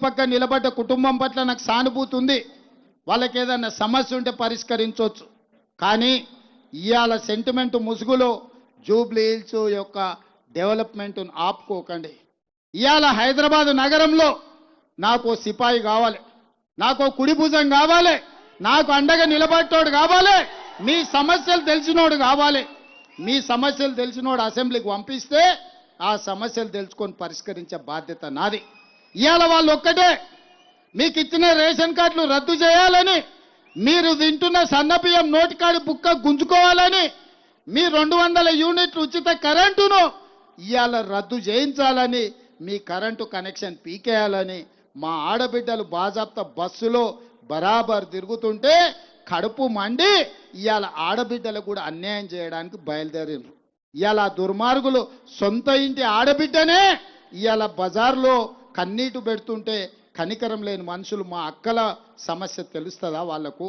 పక్క నిలబడ్డ కుటుంబం పట్ల నాకు సానుభూతి ఉంది. వాళ్ళకి ఏదైనా సమస్య ఉంటే పరిష్కరించవచ్చు. కానీ ఇవాళ సెంటిమెంట్ ముసుగులో జూబ్లీ హిల్స్ యొక్క డెవలప్మెంట్ను ఆపుకోకండి. ఇవాళ హైదరాబాద్ నగరంలో నాకు సిపాయి కావాలి, నాకు కుడి భుజం కావాలి, నాకు అండగా నిలబట్టోడు కావాలి, మీ సమస్యలు తెలిసినోడు కావాలి. మీ సమస్యలు తెలిసినోడు అసెంబ్లీకి పంపిస్తే ఆ సమస్యలు తెలుసుకొని పరిష్కరించే బాధ్యత నాది. ఇవాళ వాళ్ళు ఒక్కటే మీకు ఇచ్చిన రేషన్ కార్డులు రద్దు చేయాలని, మీరు తింటున్న సన్నబియ్యం నోటికాడి బుక్క గుంజుకోవాలని, మీ 200 యూనిట్లు ఉచిత కరెంటును ఇవాళ రద్దు చేయించాలని, మీ కరెంటు కనెక్షన్ పీకేయాలని, మా ఆడబిడ్డలు బాజాప్తా బస్సులో బరాబర్ తిరుగుతుంటే కడుపు మండి ఇవాళ ఆడబిడ్డలకు కూడా అన్యాయం చేయడానికి బయలుదేరారు. ఇవాళ దుర్మార్గులు సొంత ఇంటి ఆడబిడ్డనే ఇవాళ బజార్లో కన్నీటు పెడుతుంటే కనికరం లేని మనుషులు మా అక్కల సమస్య తెలుస్తుందా వాళ్లకు?